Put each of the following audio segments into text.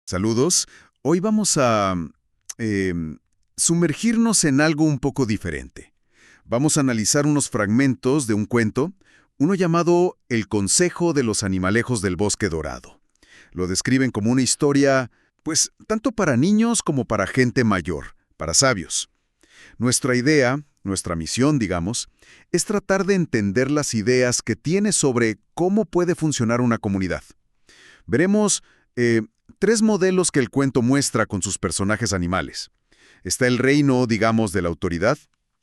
Saludos. Hoy vamos a sumergirnos en algo un poco diferente. Vamos a analizar unos fragmentos de un cuento, uno llamado El Consejo de los Animalejos del Bosque Dorado. Lo describen como una historia, pues, tanto para niños como para gente mayor, para sabios. Nuestra idea, nuestra misión, digamos, es tratar de entender las ideas que tiene sobre cómo puede funcionar una comunidad. Veremos tres modelos que el cuento muestra con sus personajes animales. Está el reino, digamos, de la autoridad.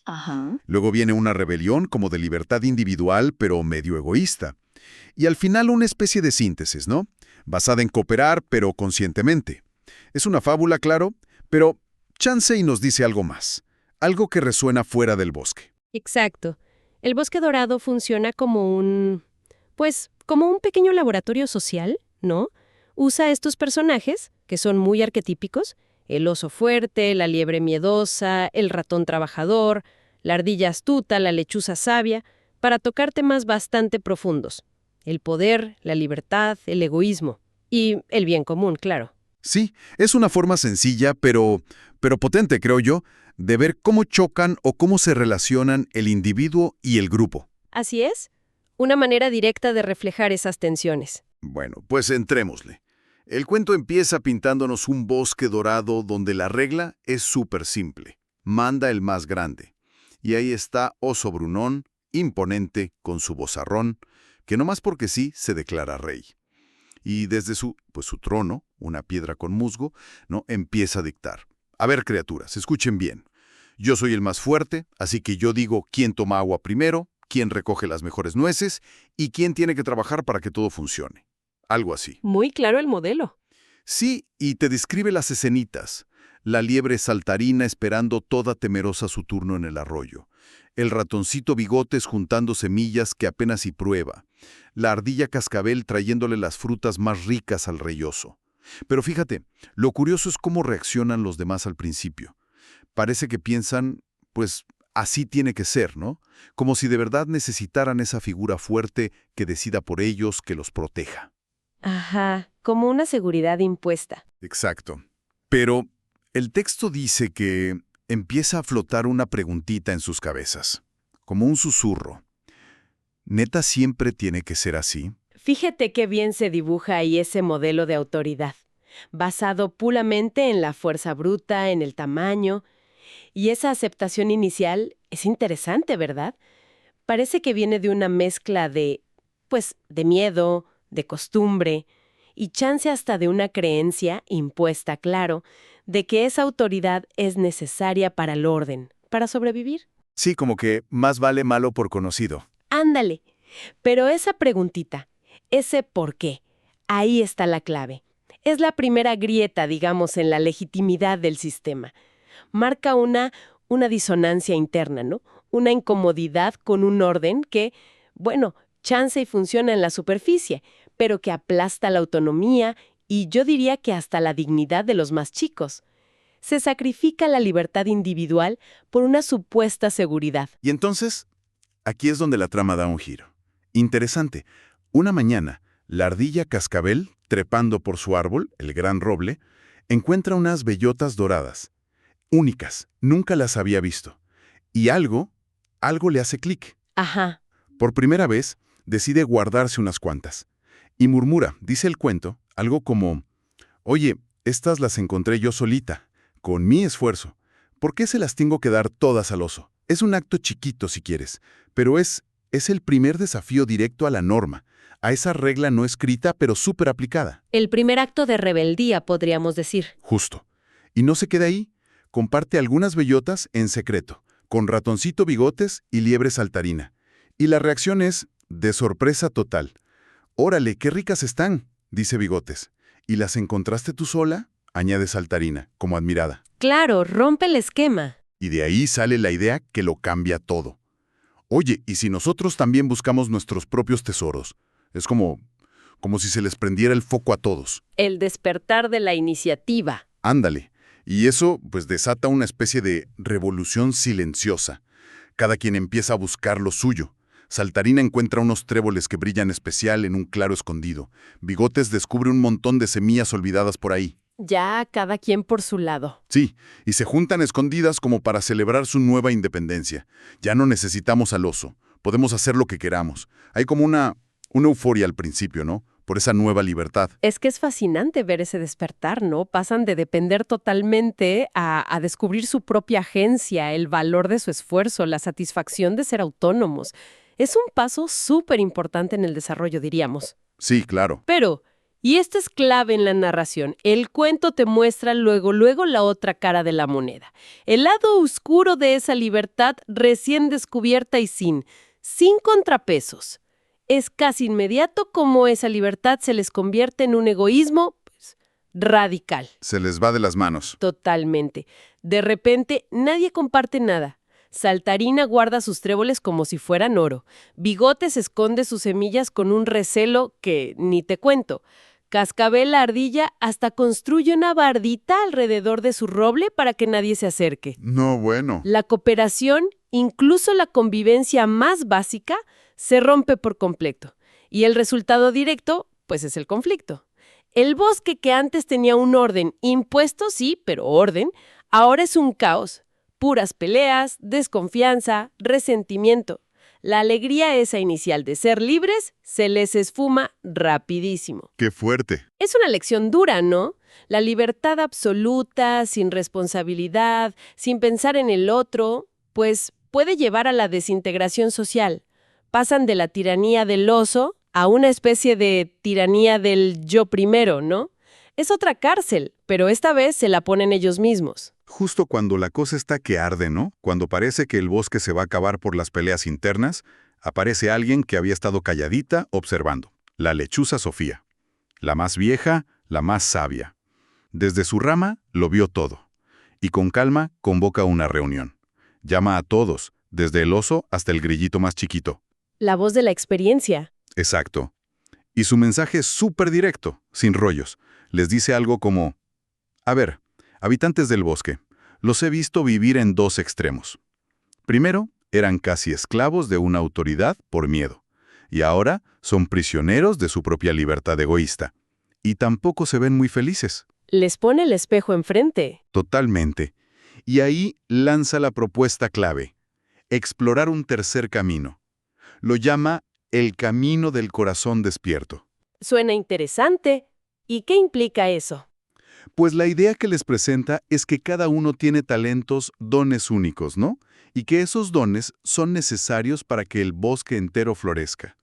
Ajá. Luego viene una rebelión como de libertad individual, pero medio egoísta. Y al final una especie de síntesis, ¿no? Basada en cooperar, pero conscientemente. Es una fábula, claro, pero Chansey nos dice algo más. Algo que resuena fuera del bosque. Exacto. El bosque dorado funciona como como un pequeño laboratorio social, ¿no? Usa estos personajes, que son muy arquetípicos, el oso fuerte, la liebre miedosa, el ratón trabajador, la ardilla astuta, la lechuza sabia, para tocar temas bastante profundos. El poder, la libertad, el egoísmo y el bien común, claro. Sí, es una forma sencilla, pero potente, creo yo, de ver cómo chocan o cómo se relacionan el individuo y el grupo. Así es, una manera directa de reflejar esas tensiones. Bueno, pues entrémosle. El cuento empieza pintándonos un bosque dorado donde la regla es súper simple. Manda el más grande. Y ahí está Oso Brunón, imponente, con su vozarrón, que no más porque sí se declara rey. Y desde su trono, una piedra con musgo, ¿no? Empieza a dictar. A ver, criaturas, escuchen bien. Yo soy el más fuerte, así que yo digo quién toma agua primero, quién recoge las mejores nueces y quién tiene que trabajar para que todo funcione. Algo así. Muy claro el modelo. Sí, y te describe las escenitas. La liebre saltarina esperando toda temerosa su turno en el arroyo. El ratoncito Bigotes juntando semillas que apenas y prueba. La ardilla Cascabel trayéndole las frutas más ricas al rey oso. Pero fíjate, lo curioso es cómo reaccionan los demás al principio. Parece que piensan, pues, así tiene que ser, ¿no? Como si de verdad necesitaran esa figura fuerte que decida por ellos, que los proteja. Ajá, como una seguridad impuesta. Exacto. Pero el texto dice que empieza a flotar una preguntita en sus cabezas, como un susurro. ¿Neta siempre tiene que ser así? Fíjate qué bien se dibuja ahí ese modelo de autoridad, basado puramente en la fuerza bruta, en el tamaño, y esa aceptación inicial es interesante, ¿verdad? Parece que viene de una mezcla de miedo, de costumbre, y chance hasta de una creencia impuesta, claro, de que esa autoridad es necesaria para el orden, para sobrevivir. Sí, como que más vale malo por conocido. Ándale. Pero esa preguntita, ese por qué, ahí está la clave. Es la primera grieta, digamos, en la legitimidad del sistema. Marca una disonancia interna, ¿no? Una incomodidad con un orden que, bueno, chance y funciona en la superficie, pero que aplasta la autonomía y yo diría que hasta la dignidad de los más chicos. Se sacrifica la libertad individual por una supuesta seguridad. Y entonces, aquí es donde la trama da un giro. Interesante. Una mañana, la ardilla Cascabel, trepando por su árbol, el gran roble, encuentra unas bellotas doradas. Únicas, nunca las había visto. Y algo le hace clic. Ajá. Por primera vez, decide guardarse unas cuantas. Y murmura, dice el cuento, algo como, oye, estas las encontré yo solita, con mi esfuerzo. ¿Por qué se las tengo que dar todas al oso? Es un acto chiquito si quieres, pero es el primer desafío directo a la norma, a esa regla no escrita pero súper aplicada. El primer acto de rebeldía, podríamos decir. Justo. Y no se queda ahí. Comparte algunas bellotas en secreto, con ratoncito Bigotes y liebre saltarina. Y la reacción es de sorpresa total. «Órale, qué ricas están», dice Bigotes. «¿Y las encontraste tú sola?», añade Saltarina, como admirada. Claro, rompe el esquema. Y de ahí sale la idea que lo cambia todo. Oye, ¿y si nosotros también buscamos nuestros propios tesoros? Es como si se les prendiera el foco a todos. El despertar de la iniciativa. Ándale. Y eso, pues, desata una especie de revolución silenciosa. Cada quien empieza a buscar lo suyo. Saltarina encuentra unos tréboles que brillan especial en un claro escondido. Bigotes descubre un montón de semillas olvidadas por ahí. Ya cada quien por su lado. Sí, y se juntan escondidas como para celebrar su nueva independencia. Ya no necesitamos al oso. Podemos hacer lo que queramos. Hay como una euforia al principio, ¿no? Por esa nueva libertad. Es que es fascinante ver ese despertar, ¿no? Pasan de depender totalmente a descubrir su propia agencia, el valor de su esfuerzo, la satisfacción de ser autónomos. Es un paso súper importante en el desarrollo, diríamos. Sí, claro. Pero, y esto es clave en la narración, el cuento te muestra luego la otra cara de la moneda. El lado oscuro de esa libertad recién descubierta y sin contrapesos. Es casi inmediato como esa libertad se les convierte en un egoísmo, pues, radical. Se les va de las manos. Totalmente. De repente, nadie comparte nada. Saltarina guarda sus tréboles como si fueran oro. Bigotes esconde sus semillas con un recelo que ni te cuento. Cascabel la ardilla hasta construye una bardita alrededor de su roble para que nadie se acerque. No, bueno. La cooperación, incluso la convivencia más básica, se rompe por completo. Y el resultado directo, pues es el conflicto. El bosque que antes tenía un orden, impuesto sí, pero orden, ahora es un caos. Puras peleas, desconfianza, resentimiento. La alegría esa inicial de ser libres se les esfuma rapidísimo. Qué fuerte. Es una lección dura, ¿no? La libertad absoluta, sin responsabilidad, sin pensar en el otro, pues puede llevar a la desintegración social. Pasan de la tiranía del oso a una especie de tiranía del yo primero, ¿no? Es otra cárcel, pero esta vez se la ponen ellos mismos. Justo cuando la cosa está que arde, ¿no? Cuando parece que el bosque se va a acabar por las peleas internas, aparece alguien que había estado calladita observando. La lechuza Sofía. La más vieja, la más sabia. Desde su rama lo vio todo. Y con calma convoca una reunión. Llama a todos, desde el oso hasta el grillito más chiquito. La voz de la experiencia. Exacto. Y su mensaje es súper directo, sin rollos. Les dice algo como: a ver, habitantes del bosque, los he visto vivir en dos extremos. Primero, eran casi esclavos de una autoridad por miedo. Y ahora son prisioneros de su propia libertad egoísta. Y tampoco se ven muy felices. Les pone el espejo enfrente. Totalmente. Y ahí lanza la propuesta clave: explorar un tercer camino. Lo llama el camino del corazón despierto. Suena interesante. ¿Y qué implica eso? Pues la idea que les presenta es que cada uno tiene talentos, dones únicos, ¿no? Y que esos dones son necesarios para que el bosque entero florezca.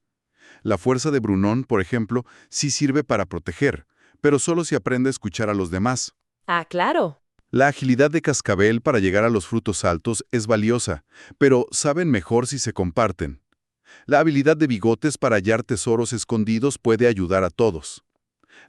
La fuerza de Brunón, por ejemplo, sí sirve para proteger, pero solo si aprende a escuchar a los demás. Ah, claro. La agilidad de Cascabel para llegar a los frutos altos es valiosa, pero saben mejor si se comparten. La habilidad de Bigotes para hallar tesoros escondidos puede ayudar a todos.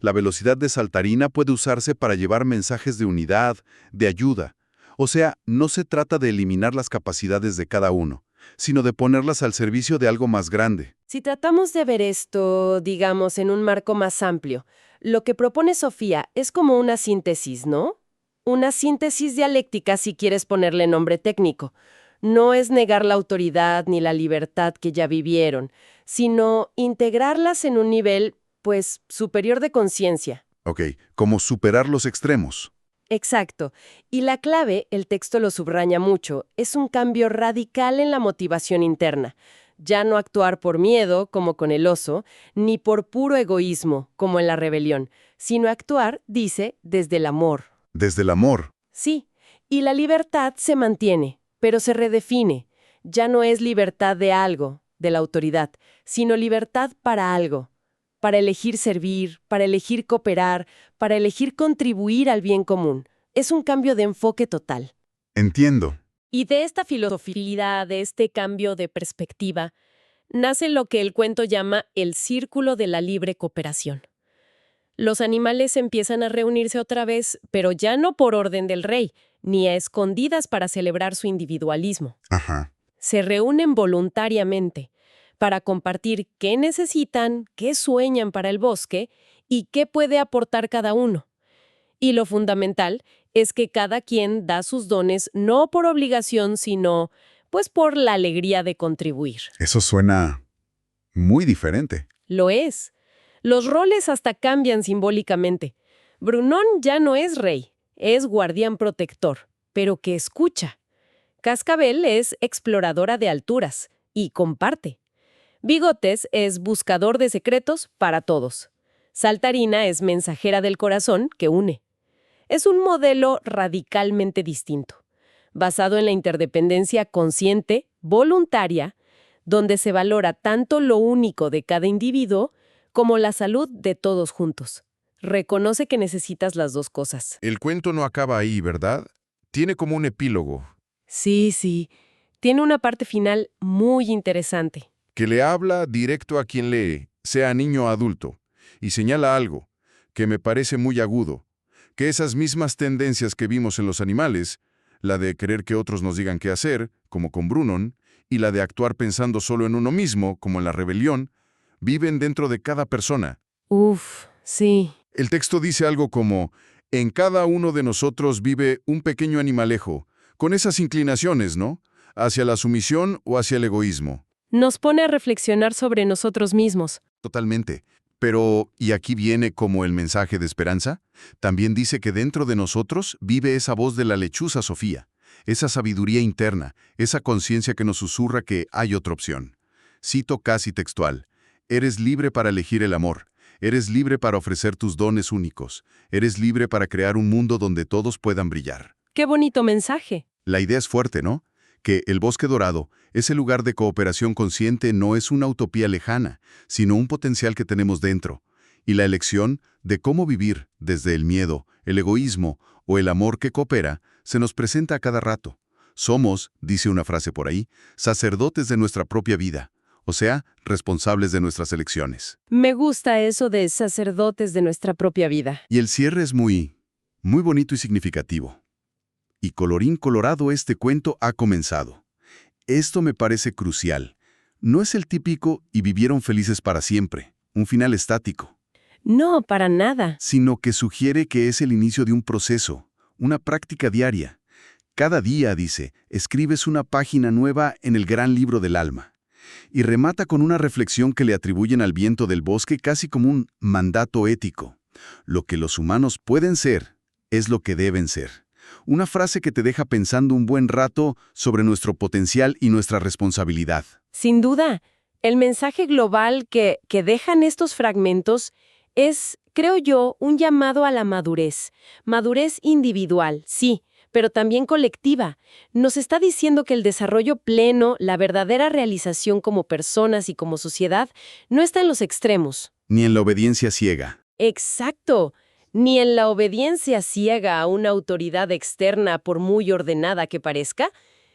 La velocidad de Saltarina puede usarse para llevar mensajes de unidad, de ayuda. O sea, no se trata de eliminar las capacidades de cada uno, sino de ponerlas al servicio de algo más grande. Si tratamos de ver esto, digamos, en un marco más amplio, lo que propone Sofía es como una síntesis, ¿no? Una síntesis dialéctica, si quieres ponerle nombre técnico. No es negar la autoridad ni la libertad que ya vivieron, sino integrarlas en un nivel, pues, superior de conciencia. Ok, como superar los extremos. Exacto. Y la clave, el texto lo subraya mucho, es un cambio radical en la motivación interna. Ya no actuar por miedo, como con el oso, ni por puro egoísmo, como en la rebelión, sino actuar, dice, desde el amor. Desde el amor. Sí, y la libertad se mantiene, pero se redefine. Ya no es libertad de algo, de la autoridad, sino libertad para algo. Para elegir servir, para elegir cooperar, para elegir contribuir al bien común. Es un cambio de enfoque total. Entiendo. Y de esta filosofía, de este cambio de perspectiva, nace lo que el cuento llama el círculo de la libre cooperación. Los animales empiezan a reunirse otra vez, pero ya no por orden del rey, ni a escondidas para celebrar su individualismo. Ajá. Se reúnen voluntariamente para compartir qué necesitan, qué sueñan para el bosque y qué puede aportar cada uno. Y lo fundamental es que cada quien da sus dones no por obligación, sino pues por la alegría de contribuir. Eso suena muy diferente. Lo es. Los roles hasta cambian simbólicamente. Brunón ya no es rey, es guardián protector, pero que escucha. Cascabel es exploradora de alturas y comparte. Bigotes es buscador de secretos para todos. Saltarina es mensajera del corazón que une. Es un modelo radicalmente distinto, basado en la interdependencia consciente, voluntaria, donde se valora tanto lo único de cada individuo como la salud de todos juntos. Reconoce que necesitas las dos cosas. El cuento no acaba ahí, ¿verdad? Tiene como un epílogo, Sí. Tiene una parte final muy interesante. que le habla directo a quien lee, sea niño o adulto, y señala algo, que me parece muy agudo, que esas mismas tendencias que vimos en los animales, la de querer que otros nos digan qué hacer, como con Brunon, y la de actuar pensando solo en uno mismo, como en la rebelión, viven dentro de cada persona. Uf, sí. El texto dice algo como, en cada uno de nosotros vive un pequeño animalejo, con esas inclinaciones, ¿no? Hacia la sumisión o hacia el egoísmo. Nos pone a reflexionar sobre nosotros mismos. Totalmente. Pero, ¿y aquí viene como el mensaje de esperanza? También dice que dentro de nosotros vive esa voz de la lechuza Sofía, esa sabiduría interna, esa conciencia que nos susurra que hay otra opción. Cito casi textual, eres libre para elegir el amor, eres libre para ofrecer tus dones únicos, eres libre para crear un mundo donde todos puedan brillar. ¡Qué bonito mensaje! La idea es fuerte, ¿no? Que el bosque dorado, ese lugar de cooperación consciente, no es una utopía lejana, sino un potencial que tenemos dentro. Y la elección de cómo vivir desde el miedo, el egoísmo o el amor que coopera se nos presenta a cada rato. Somos, dice una frase por ahí, sacerdotes de nuestra propia vida, o sea, responsables de nuestras elecciones. Me gusta eso de sacerdotes de nuestra propia vida. Y el cierre es muy bonito y significativo. Y colorín colorado, este cuento ha comenzado. Esto me parece crucial. No es el típico y vivieron felices para siempre, un final estático, No, para nada. sino que sugiere que es el inicio de un proceso, una práctica diaria. Cada día, dice, escribes una página nueva en el gran libro del alma. Y remata con una reflexión que le atribuyen al viento del bosque casi como un mandato ético. Lo que los humanos pueden ser, es lo que deben ser. Una frase que te deja pensando un buen rato sobre nuestro potencial y nuestra responsabilidad. Sin duda, el mensaje global que dejan estos fragmentos es, creo yo, un llamado a la madurez. Madurez individual, sí, pero también colectiva. Nos está diciendo que el desarrollo pleno, la verdadera realización como personas y como sociedad, no está en los extremos. Ni en la obediencia ciega. Exacto. Ni en la obediencia ciega a una autoridad externa por muy ordenada que parezca,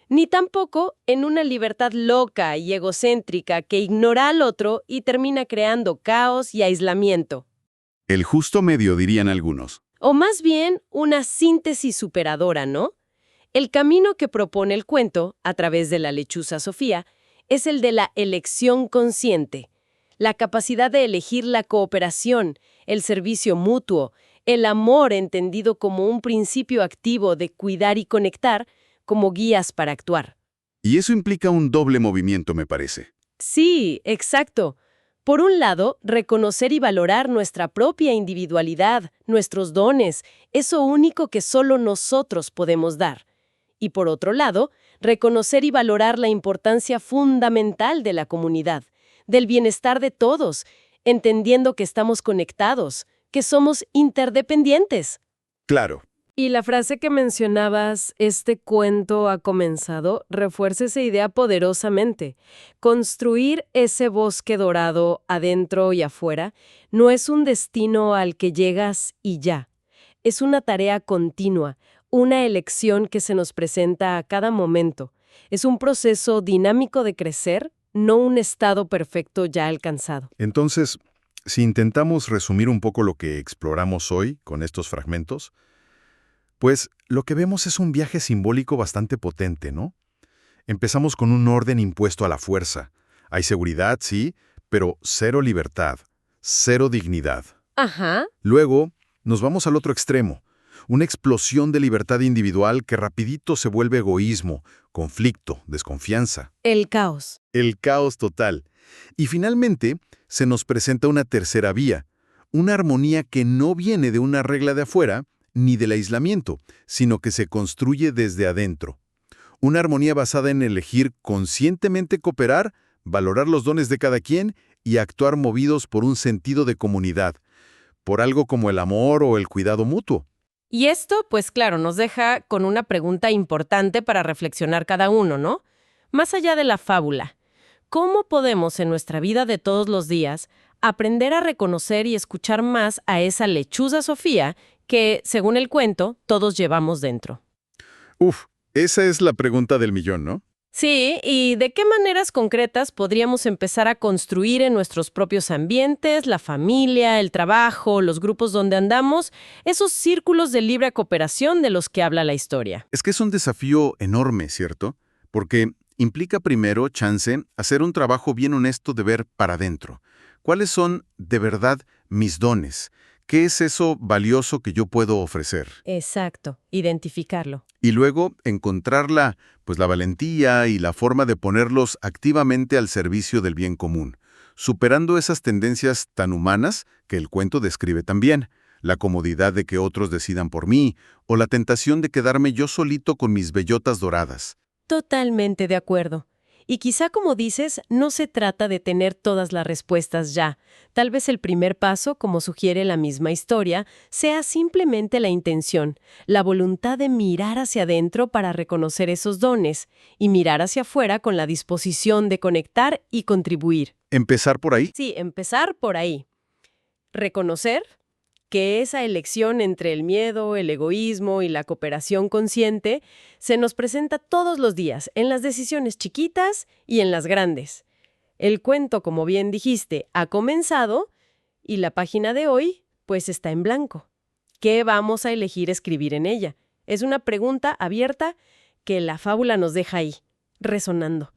ni tampoco en una libertad loca y egocéntrica que ignora al otro y termina creando caos y aislamiento. El justo medio, dirían algunos. O más bien, una síntesis superadora, ¿no? El camino que propone el cuento, a través de la lechuza Sofía, es el de la elección consciente, la capacidad de elegir la cooperación, el servicio mutuo, el amor entendido como un principio activo de cuidar y conectar como guías para actuar. Y eso implica un doble movimiento, me parece. Sí, exacto. Por un lado, reconocer y valorar nuestra propia individualidad, nuestros dones, eso único que solo nosotros podemos dar. Y por otro lado, reconocer y valorar la importancia fundamental de la comunidad, del bienestar de todos, entendiendo que estamos conectados, que somos interdependientes. Claro. Y la frase que mencionabas, este cuento ha comenzado, refuerza esa idea poderosamente. Construir ese bosque dorado adentro y afuera no es un destino al que llegas y ya. Es una tarea continua, una elección que se nos presenta a cada momento. Es un proceso dinámico de crecer, no un estado perfecto ya alcanzado. Entonces, si intentamos resumir un poco lo que exploramos hoy con estos fragmentos, pues lo que vemos es un viaje simbólico bastante potente, ¿no? Empezamos con un orden impuesto a la fuerza. Hay seguridad, sí, pero cero libertad, cero dignidad. Ajá. Luego, nos vamos al otro extremo. Una explosión de libertad individual que rapidito se vuelve egoísmo, conflicto, desconfianza. El caos. El caos total. Y finalmente, se nos presenta una tercera vía, una armonía que no viene de una regla de afuera ni del aislamiento, sino que se construye desde adentro. Una armonía basada en elegir conscientemente cooperar, valorar los dones de cada quien y actuar movidos por un sentido de comunidad, por algo como el amor o el cuidado mutuo. Y esto, pues claro, nos deja con una pregunta importante para reflexionar cada uno, ¿no? Más allá de la fábula, ¿cómo podemos en nuestra vida de todos los días aprender a reconocer y escuchar más a esa lechuza Sofía que, según el cuento, todos llevamos dentro? Uf, esa es la pregunta del millón, ¿no? Sí, ¿y de qué maneras concretas podríamos empezar a construir en nuestros propios ambientes, la familia, el trabajo, los grupos donde andamos, esos círculos de libre cooperación de los que habla la historia? Es que es un desafío enorme, ¿cierto? Porque implica primero, chance, hacer un trabajo bien honesto de ver para adentro. ¿Cuáles son, de verdad, mis dones? ¿Qué es eso valioso que yo puedo ofrecer? Exacto, identificarlo. Y luego encontrar la valentía y la forma de ponerlos activamente al servicio del bien común, superando esas tendencias tan humanas que el cuento describe también, la comodidad de que otros decidan por mí, o la tentación de quedarme yo solito con mis bellotas doradas. Totalmente de acuerdo. Y quizá, como dices, no se trata de tener todas las respuestas ya. Tal vez el primer paso, como sugiere la misma historia, sea simplemente la intención, la voluntad de mirar hacia adentro para reconocer esos dones y mirar hacia afuera con la disposición de conectar y contribuir. ¿Empezar por ahí? Sí, empezar por ahí. Reconocer que esa elección entre el miedo, el egoísmo y la cooperación consciente se nos presenta todos los días, en las decisiones chiquitas y en las grandes. El cuento, como bien dijiste, ha comenzado y la página de hoy, pues está en blanco. ¿Qué vamos a elegir escribir en ella? Es una pregunta abierta que la fábula nos deja ahí, resonando.